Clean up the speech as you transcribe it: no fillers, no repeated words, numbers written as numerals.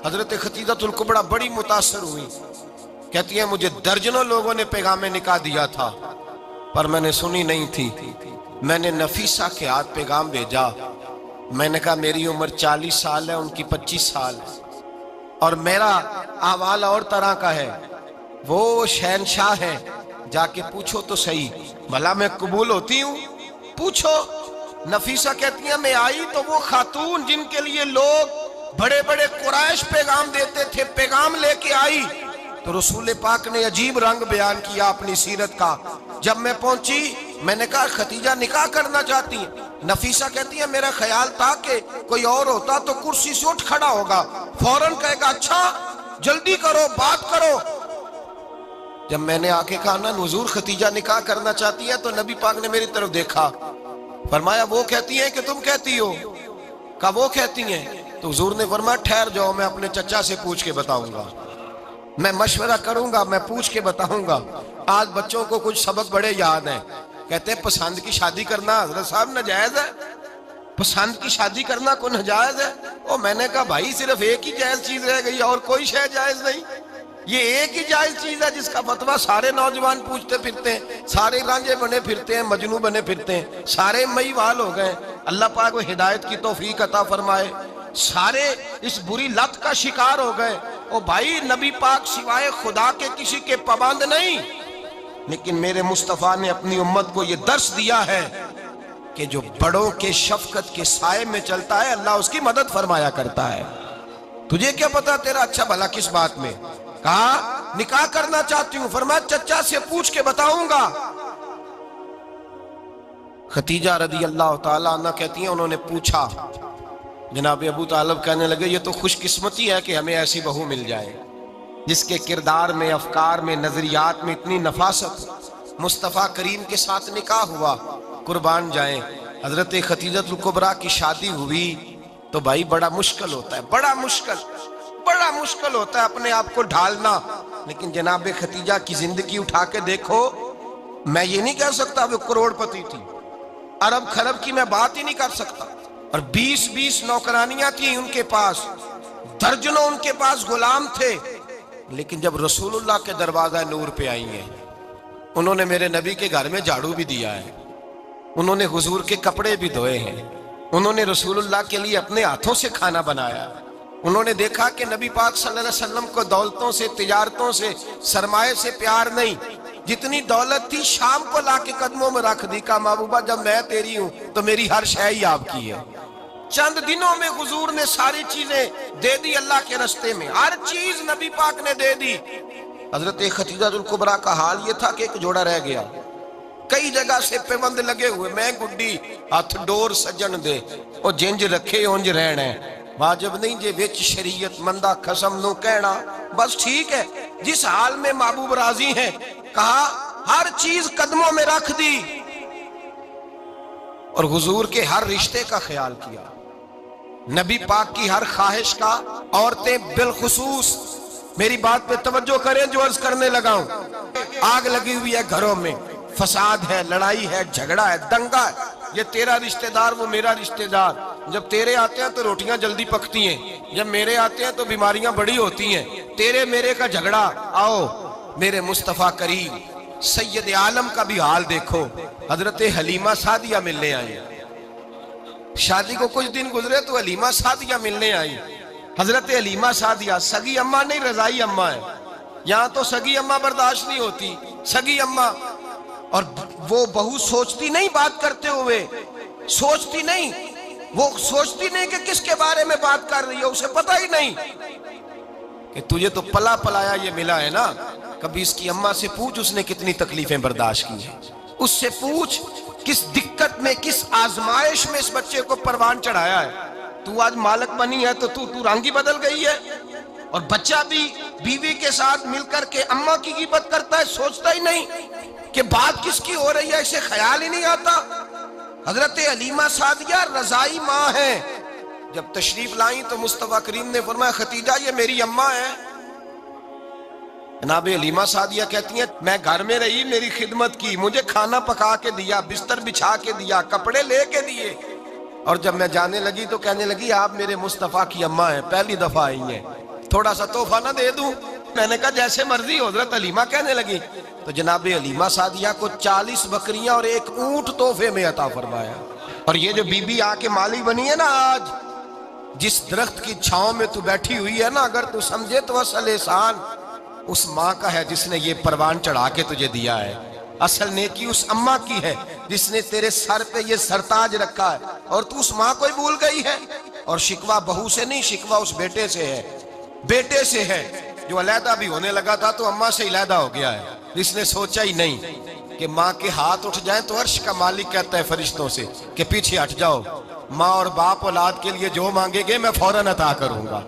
حضرت خدیجہ کبریٰ بڑی متاثر ہوئی، کہتی ہیں مجھے درجنوں لوگوں نے پیغام نکاح دیا تھا پر میں نے سنی نہیں تھی۔ میں نے نفیسہ کے ہاتھ پیغام بھیجا، میں نے کہا میری عمر 40 سال ہے، ان کی 25 سال ہے، اور میرا احوال اور طرح کا ہے، وہ شہنشاہ ہیں، جا کے پوچھو تو صحیح بھلا میں قبول ہوتی ہوں، پوچھو۔ نفیسہ کہتی ہیں میں آئی تو وہ خاتون جن کے لیے لوگ بڑے بڑے قریش پیغام دیتے تھے پیغام لے کے آئی، تو رسول پاک نے عجیب رنگ بیان کیا اپنی سیرت کا۔ جب میں پہنچی میں نے کہا خدیجہ نکاح کرنا چاہتی ہیں؟ نفیسہ کہتی ہے میرا خیال تھا کہ کوئی اور ہوتا تو کرسی سے اٹھ کھڑا ہوگا، فوراً کہے گا اچھا جلدی کرو بات کرو۔ جب میں نے آ کے کہا نا حضور خدیجہ نکاح کرنا چاہتی ہے، تو نبی پاک نے میری طرف دیکھا، فرمایا وہ کہتی ہیں کہ تم کہتی ہو؟ کہا وہ کہتی ہیں۔ تو حضور نے فرمایا ٹھہر جاؤ، میں اپنے چچا سے پوچھ کے بتاؤں گا، میں مشورہ کروں گا، میں پوچھ کے بتاؤں گا۔ آج بچوں کو کچھ سبق بڑے یاد ہیں، کہتے ہیں پسند کی شادی کرنا حضرت صاحب ناجائز ہے، پسند کی شادی کرنا کوئی ناجائز ہے؟ اور میں نے کہا بھائی صرف ایک ہی جائز چیز رہ گئی اور کوئی شے جائز نہیں، یہ ایک ہی جائز چیز ہے جس کا فتویٰ سارے نوجوان پوچھتے پھرتے ہیں، سارے رانجے بنے پھرتے ہیں، مجنوں بنے پھرتے ہیں، سارے مئی وال ہو گئے۔ اللہ پاک وہ ہدایت کی توفیق عطا فرمائے، سارے اس بری لت کا شکار ہو گئے۔ او بھائی نبی پاک سوائے خدا کے کسی کے پابند نہیں، لیکن میرے مصطفیٰ نے اپنی امت کو یہ درس دیا ہے کہ جو بڑوں کے شفقت کے سائے میں چلتا ہے اللہ اس کی مدد فرمایا کرتا ہے۔ تجھے کیا پتا تیرا اچھا بھلا کس بات میں؟ کہا نکاح کرنا چاہتی ہوں، فرمایا چچا سے پوچھ کے بتاؤں گا۔ خدیجہ رضی اللہ تعالیٰ عنہ کہتی ہیں انہوں نے پوچھا، جناب ابو طالب کہنے لگے یہ تو خوش قسمتی ہے کہ ہمیں ایسی بہو مل جائے جس کے کردار میں، افکار میں، نظریات میں اتنی نفاست۔ مصطفیٰ کریم کے ساتھ نکاح ہوا، قربان جائیں۔ حضرت خدیجہ کبریٰ کی شادی ہوئی تو بھائی بڑا مشکل ہوتا ہے، بڑا مشکل ہوتا ہے اپنے آپ کو ڈھالنا، لیکن جناب خدیجہ کی زندگی اٹھا کے دیکھو، میں یہ نہیں کہہ سکتا وہ کروڑ پتی تھی، ارب خرب کی میں بات ہی نہیں کر سکتا، اور 20 نوکرانیاں تھیں ان کے پاس، درجنوں ان کے پاس غلام تھے، لیکن جب رسول اللہ کے دروازہ نور پہ آئی ہیں، انہوں نے میرے نبی کے گھر میں جھاڑو بھی دیا ہے، انہوں نے حضور کے کپڑے بھی دھوئے ہیں، انہوں نے رسول اللہ کے لیے اپنے ہاتھوں سے کھانا بنایا، انہوں نے دیکھا کہ نبی پاک صلی اللہ علیہ وسلم کو دولتوں سے، تجارتوں سے، سرمایہ سے پیار نہیں، جتنی دولت تھی شام کو لا کے قدموں میں رکھ دی، کہا محبوبہ جب میں تیری ہوں تو میری ہر شے ہی آپ کی ہے۔ چند دنوں میں حضور نے ساری چیزیں دے دی اللہ کے رستے میں، ہر چیز نبی پاک نے دے دی۔ حضرت خدیجہ کبریٰ کا حال یہ تھا کہ ایک جوڑا رہ گیا، کئی جگہ سے پیوند لگے ہوئے، میں گڈی ہاتھ ڈور سجن دے او جنج رکھے اونج رہنا ہے، واجب نہیں جے وچ شریعت مندہ قسم نو کہنا، بس ٹھیک ہے جس حال میں محبوب راضی ہیں، کہا ہر چیز قدموں میں رکھ دی، اور حضور کے ہر رشتے کا خیال کیا، نبی پاک کی ہر خواہش کا۔ عورتیں بالخصوص میری بات پہ توجہ کریں جو عرض کرنے لگا ہوں، آگ لگی ہوئی ہے گھروں میں، فساد ہے، لڑائی ہے، جھگڑا ہے، دنگا ہے، یہ تیرا رشتہ دار وہ میرا رشتہ دار، جب تیرے آتے ہیں تو روٹیاں جلدی پکتی ہیں، جب میرے آتے ہیں تو بیماریاں بڑی ہوتی ہیں، تیرے میرے کا جھگڑا۔ آؤ میرے مصطفیٰ کریم سید عالم کا بھی حال دیکھو، حضرت حلیمہ سعدیہ ملنے آئی، شادی کو کچھ دن گزرے تو حلیمہ سعدیہ ملنے آئی۔ حضرت حلیمہ سعدیہ سگی اماں نہیں رضائی اماں ہے، یہاں تو سگی اماں برداشت نہیں ہوتی، سگی اماں، اور وہ بہو سوچتی نہیں بات کرتے ہوئے، سوچتی نہیں، وہ سوچتی نہیں کہ کس کے بارے میں بات کر رہی ہے، اسے پتہ ہی نہیں کہ تجھے تو پلا پلایا یہ ملا ہے نا، کبھی اس کی اماں سے پوچھ اس نے کتنی تکلیفیں برداشت کی ہیں، اس سے پوچھ کس دقت میں، کس آزمائش میں اس بچے کو پروان چڑھایا ہے۔ تو آج مالک بنی ہے تو تو رنگ ہی بدل گئی ہے، اور بچہ بھی بیوی کے ساتھ مل کر کے اماں کی غیبت کرتا ہے، سوچتا ہی نہیں کہ بات کس کی ہو رہی ہے، اسے خیال ہی نہیں آتا۔ حضرت حلیمہ سعدیہ رضائی ماں ہیں، جب تشریف لائیں تو مصطفیٰ کریم نے فرمایا خدیجہ یہ میری اماں ہے۔ جناب حلیمہ سعدیہ کہتی ہیں میں گھر میں رہی، میری خدمت کی، مجھے کھانا پکا کے دیا، بستر بچھا کے دیا، کپڑے لے کے دیے، اور جب میں جانے لگی تو کہنے لگی آپ میرے مصطفیٰ کی اماں ہیں، پہلی دفعہ آئی ہیں۔ تھوڑا سا تحفہ نہ دے دوں؟ میں نے کہا جیسے مرضی. حضرت حلیمہ کہنے لگی. تو جناب حلیمہ سعدیہ کو 40 بکریاں اور 1 اونٹ تحفے میں عطا فرمایا. اور یہ جو بی بی آ کے مالی بنی ہے نا آج، جس درخت کی چھاؤں میں تو بیٹھی ہوئی ہے نا، اگر تو سمجھے تو اصل احسان اس ماں کا ہے جس نے یہ پروان چڑھا کے تجھے دیا ہے. اصل نیکی اس اماں کی ہے جس نے تیرے سر پہ یہ سرتاج رکھا ہے، اور تو اس ماں کو ہی بھول گئی ہے. اور شکوہ بہو سے نہیں، شکوہ اس بیٹے سے ہے، بیٹے سے ہے جو علیحدہ بھی ہونے لگا تھا تو اماں سے علیحدہ ہو گیا ہے. جس نے سوچا ہی نہیں کہ ماں کے ہاتھ اٹھ جائیں تو عرش کا مالک کہتا ہے فرشتوں سے کہ پیچھے ہٹ جاؤ، ماں اور باپ اولاد کے لیے جو مانگے گے میں فوراً عطا کروں گا.